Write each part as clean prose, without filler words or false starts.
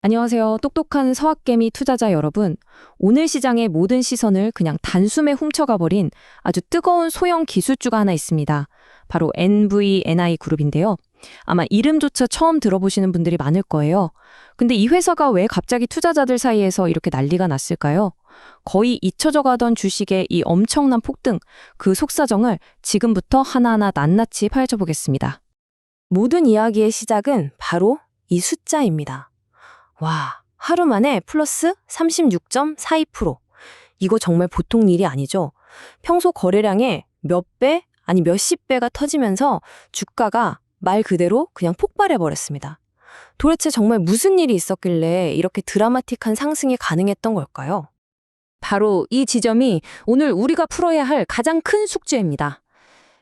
안녕하세요. 똑똑한 서학개미 투자자 여러분. 오늘 시장의 모든 시선을 그냥 단숨에 훔쳐가 버린 아주 뜨거운 소형 기술주가 하나 있습니다. 바로 NVNI 그룹인데요. 아마 이름조차 처음 들어보시는 분들이 많을 거예요. 근데 이 회사가 왜 갑자기 투자자들 사이에서 이렇게 난리가 났을까요? 거의 잊혀져 가던 주식의 이 엄청난 폭등, 그 속사정을 지금부터 하나하나 낱낱이 파헤쳐 보겠습니다. 모든 이야기의 시작은 바로 이 숫자입니다. 와, 하루 만에 플러스 36.42%. 이거 정말 보통 일이 아니죠. 평소 거래량의 몇 배, 아니 몇십 배가 터지면서 주가가 말 그대로 그냥 폭발해버렸습니다. 도대체 정말 무슨 일이 있었길래 이렇게 드라마틱한 상승이 가능했던 걸까요? 바로 이 지점이 오늘 우리가 풀어야 할 가장 큰 숙제입니다.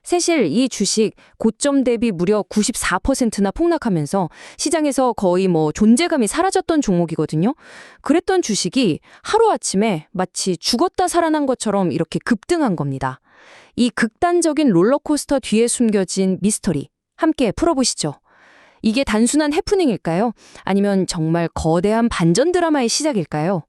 사실 이 주식 고점 대비 무려 94%나 폭락하면서 시장에서 거의 존재감이 사라졌던 종목이거든요. 그랬던 주식이 하루아침에 마치 죽었다 살아난 것처럼 이렇게 급등한 겁니다. 이 극단적인 롤러코스터 뒤에 숨겨진 미스터리 함께 풀어보시죠. 이게 단순한 해프닝일까요? 아니면 정말 거대한 반전 드라마의 시작일까요?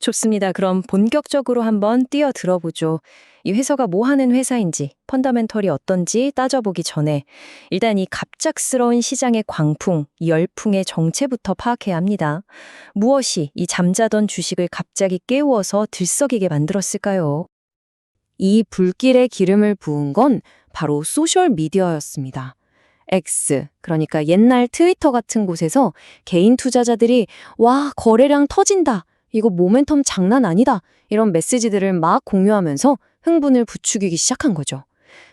좋습니다. 그럼 본격적으로 한번 뛰어들어 보죠. 이 회사가 뭐 하는 회사인지, 펀더멘털이 어떤지 따져보기 전에 일단 이 갑작스러운 시장의 광풍, 이 열풍의 정체부터 파악해야 합니다. 무엇이 이 잠자던 주식을 갑자기 깨우어서 들썩이게 만들었을까요? 이 불길에 기름을 부은 건 바로 소셜미디어였습니다. X, 그러니까 옛날 트위터 같은 곳에서 개인 투자자들이 와, 거래량 터진다. 이거 모멘텀 장난 아니다. 이런 메시지들을 막 공유하면서 흥분을 부추기기 시작한 거죠.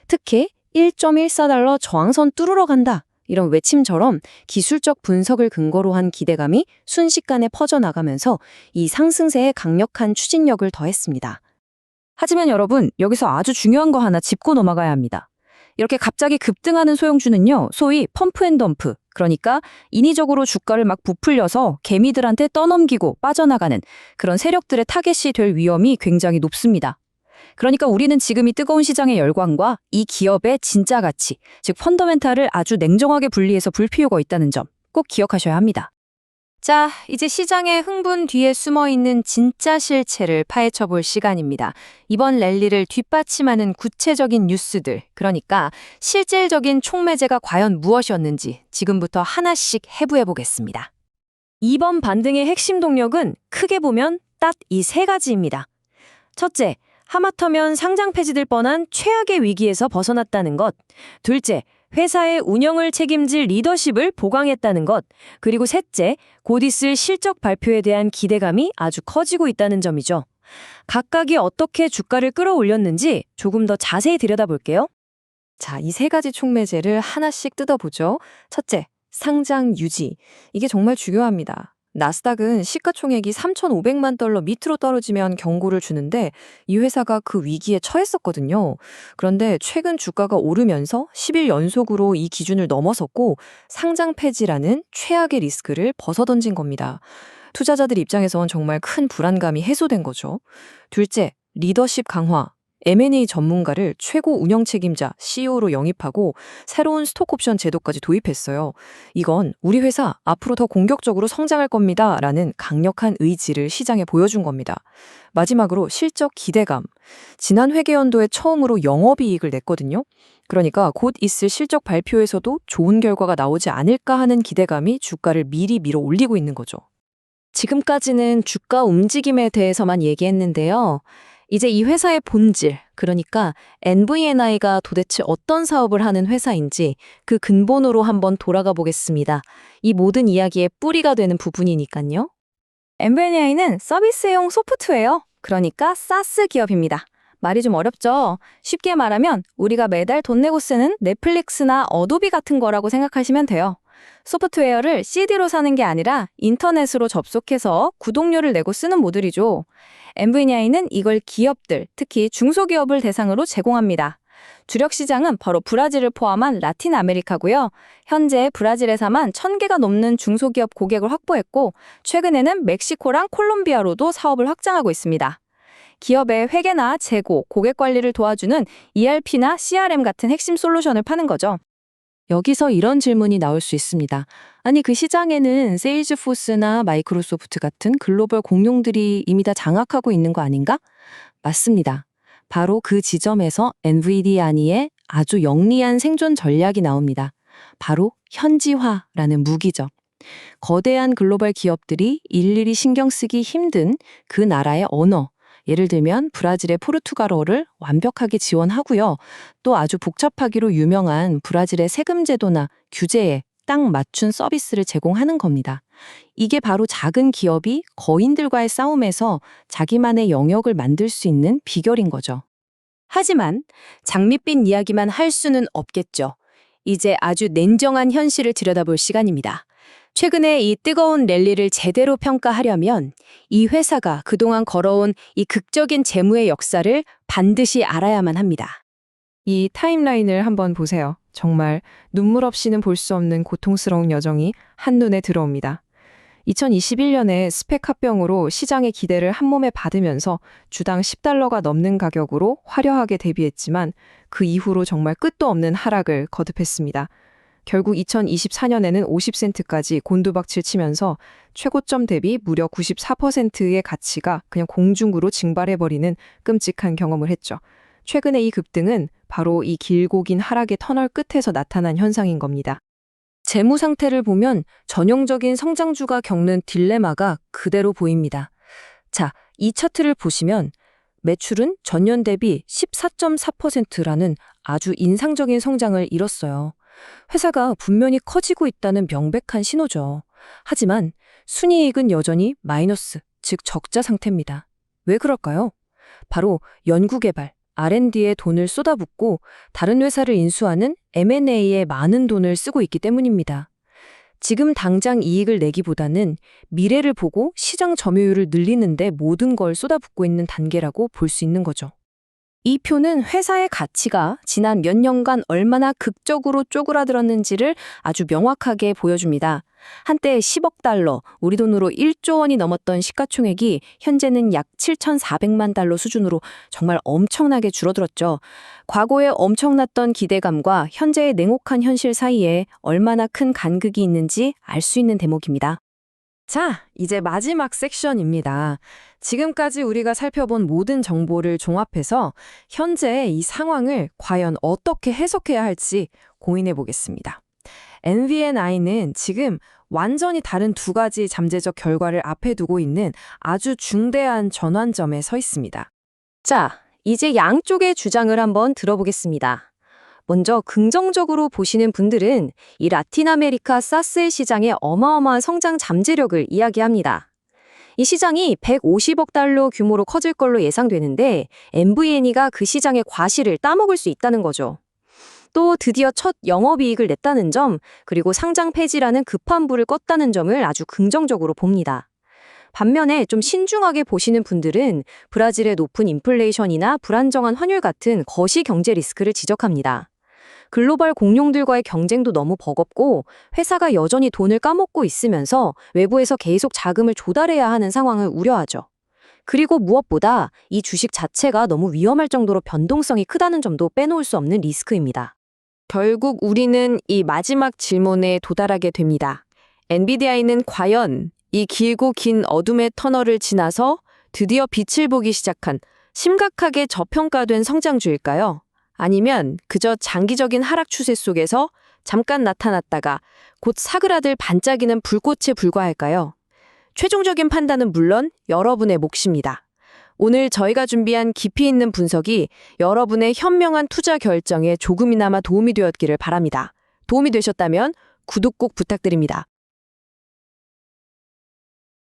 특히 1.14달러 저항선 뚫으러 간다. 이런 외침처럼 기술적 분석을 근거로 한 기대감이 순식간에 퍼져나가면서 이 상승세에 강력한 추진력을 더했습니다. 하지만 여러분, 여기서 아주 중요한 거 하나 짚고 넘어가야 합니다. 이렇게 갑자기 급등하는 소형주는요, 소위 펌프앤덤프, 그러니까 인위적으로 주가를 막 부풀려서 개미들한테 떠넘기고 빠져나가는 그런 세력들의 타겟이 될 위험이 굉장히 높습니다. 그러니까 우리는 지금 이 뜨거운 시장의 열광과 이 기업의 진짜 가치, 즉 펀더멘탈을 아주 냉정하게 분리해서 볼 필요가 있다는 점 꼭 기억하셔야 합니다. 자, 이제 시장의 흥분 뒤에 숨어있는 진짜 실체를 파헤쳐 볼 시간입니다. 이번 랠리를 뒷받침하는 구체적인 뉴스들, 그러니까 실질적인 촉매제가 과연 무엇이었는지 지금부터 하나씩 해부해 보겠습니다. 이번 반등의 핵심 동력은 크게 보면 딱 이 세 가지입니다. 첫째, 하마터면 상장 폐지될 뻔한 최악의 위기에서 벗어났다는 것. 둘째, 회사의 운영을 책임질 리더십을 보강했다는 것. 그리고 셋째, 곧 있을 실적 발표에 대한 기대감이 아주 커지고 있다는 점이죠. 각각이 어떻게 주가를 끌어올렸는지 조금 더 자세히 들여다볼게요. 자, 이 세 가지 촉매제를 하나씩 뜯어보죠. 첫째, 상장 유지. 이게 정말 중요합니다. 나스닥은 시가총액이 3,500만 달러 밑으로 떨어지면 경고를 주는데 이 회사가 그 위기에 처했었거든요. 그런데 최근 주가가 오르면서 10일 연속으로 이 기준을 넘어섰고 상장 폐지라는 최악의 리스크를 벗어던진 겁니다. 투자자들 입장에선 정말 큰 불안감이 해소된 거죠. 둘째, 리더십 강화. M&A 전문가를 최고 운영 책임자 CEO로 영입하고 새로운 스톡옵션 제도까지 도입했어요. 이건 우리 회사 앞으로 더 공격적으로 성장할 겁니다. 라는 강력한 의지를 시장에 보여준 겁니다. 마지막으로 실적 기대감. 지난 회계연도에 처음으로 영업이익을 냈거든요. 그러니까 곧 있을 실적 발표에서도 좋은 결과가 나오지 않을까 하는 기대감이 주가를 미리 밀어 올리고 있는 거죠. 지금까지는 주가 움직임에 대해서만 얘기했는데요. 이제 이 회사의 본질, 그러니까 NVNI가 도대체 어떤 사업을 하는 회사인지 그 근본으로 한번 돌아가 보겠습니다. 이 모든 이야기의 뿌리가 되는 부분이니까요. NVNI는 서비스용 소프트웨어, 그러니까 사스 기업입니다. 말이 좀 어렵죠? 쉽게 말하면 우리가 매달 돈 내고 쓰는 넷플릭스나 어도비 같은 거라고 생각하시면 돼요. 소프트웨어를 CD로 사는 게 아니라 인터넷으로 접속해서 구독료를 내고 쓰는 모델이죠. NVIDIA는 이걸 기업들, 특히 중소기업을 대상으로 제공합니다. 주력 시장은 바로 브라질을 포함한 라틴 아메리카고요. 현재 브라질에서만 1,000개가 넘는 중소기업 고객을 확보했고 최근에는 멕시코랑 콜롬비아로도 사업을 확장하고 있습니다. 기업의 회계나 재고, 고객 관리를 도와주는 ERP나 CRM 같은 핵심 솔루션을 파는 거죠. 여기서 이런 질문이 나올 수 있습니다. 아니, 그 시장에는 세일즈포스나 마이크로소프트 같은 글로벌 공룡들이 이미 다 장악하고 있는 거 아닌가? 맞습니다. 바로 그 지점에서 엔비디아니의 아주 영리한 생존 전략이 나옵니다. 바로 현지화라는 무기죠. 거대한 글로벌 기업들이 일일이 신경 쓰기 힘든 그 나라의 언어, 예를 들면 브라질의 포르투갈어를 완벽하게 지원하고요. 또 아주 복잡하기로 유명한 브라질의 세금 제도나 규제에 딱 맞춘 서비스를 제공하는 겁니다. 이게 바로 작은 기업이 거인들과의 싸움에서 자기만의 영역을 만들 수 있는 비결인 거죠. 하지만 장밋빛 이야기만 할 수는 없겠죠. 이제 아주 냉정한 현실을 들여다볼 시간입니다. 최근에 이 뜨거운 랠리를 제대로 평가하려면 이 회사가 그동안 걸어온 이 극적인 재무의 역사를 반드시 알아야만 합니다. 이 타임라인을 한번 보세요. 정말 눈물 없이는 볼 수 없는 고통스러운 여정이 한눈에 들어옵니다. 2021년에 스펙 합병으로 시장의 기대를 한몸에 받으면서 주당 $10가 넘는 가격으로 화려하게 데뷔했지만 그 이후로 정말 끝도 없는 하락을 거듭했습니다. 결국 2024년에는 50센트까지 곤두박질 치면서 최고점 대비 무려 94%의 가치가 그냥 공중으로 증발해버리는 끔찍한 경험을 했죠. 최근에 이 급등은 바로 이 길고 긴 하락의 터널 끝에서 나타난 현상인 겁니다. 재무 상태를 보면 전형적인 성장주가 겪는 딜레마가 그대로 보입니다. 자, 이 차트를 보시면 매출은 전년 대비 14.4%라는 아주 인상적인 성장을 이뤘어요. 회사가 분명히 커지고 있다는 명백한 신호죠. 하지만 순이익은 여전히 마이너스, 즉 적자 상태입니다. 왜 그럴까요? 바로 연구개발, R&D에 돈을 쏟아붓고 다른 회사를 인수하는 M&A에 많은 돈을 쓰고 있기 때문입니다. 지금 당장 이익을 내기보다는 미래를 보고 시장 점유율을 늘리는데 모든 걸 쏟아붓고 있는 단계라고 볼 수 있는 거죠. 이 표는 회사의 가치가 지난 몇 년간 얼마나 극적으로 쪼그라들었는지를 아주 명확하게 보여줍니다. 한때 $10억, 우리 돈으로 1조 원이 넘었던 시가총액이 현재는 약 $7,400만 수준으로 정말 엄청나게 줄어들었죠. 과거에 엄청났던 기대감과 현재의 냉혹한 현실 사이에 얼마나 큰 간극이 있는지 알 수 있는 대목입니다. 자, 이제 마지막 섹션입니다. 지금까지 우리가 살펴본 모든 정보를 종합해서 현재의 이 상황을 과연 어떻게 해석해야 할지 고민해 보겠습니다. NVNI는 지금 완전히 다른 두 가지 잠재적 결과를 앞에 두고 있는 아주 중대한 전환점에 서 있습니다. 자, 이제 양쪽의 주장을 한번 들어보겠습니다. 먼저 긍정적으로 보시는 분들은 이 라틴 아메리카 사스 시장의 어마어마한 성장 잠재력을 이야기합니다. 이 시장이 $150억 규모로 커질 걸로 예상되는데 NVN이가 그 시장의 과실을 따먹을 수 있다는 거죠. 또 드디어 첫 영업이익을 냈다는 점, 그리고 상장 폐지라는 급한 불을 껐다는 점을 아주 긍정적으로 봅니다. 반면에 좀 신중하게 보시는 분들은 브라질의 높은 인플레이션이나 불안정한 환율 같은 거시 경제 리스크를 지적합니다. 글로벌 공룡들과의 경쟁도 너무 버겁고 회사가 여전히 돈을 까먹고 있으면서 외부에서 계속 자금을 조달해야 하는 상황을 우려하죠. 그리고 무엇보다 이 주식 자체가 너무 위험할 정도로 변동성이 크다는 점도 빼놓을 수 없는 리스크입니다. 결국 우리는 이 마지막 질문에 도달하게 됩니다. 엔비디아는 과연 이 길고 긴 어둠의 터널을 지나서 드디어 빛을 보기 시작한 심각하게 저평가된 성장주일까요? 아니면 그저 장기적인 하락 추세 속에서 잠깐 나타났다가 곧 사그라들 반짝이는 불꽃에 불과할까요? 최종적인 판단은 물론 여러분의 몫입니다. 오늘 저희가 준비한 깊이 있는 분석이 여러분의 현명한 투자 결정에 조금이나마 도움이 되었기를 바랍니다. 도움이 되셨다면 구독 꼭 부탁드립니다.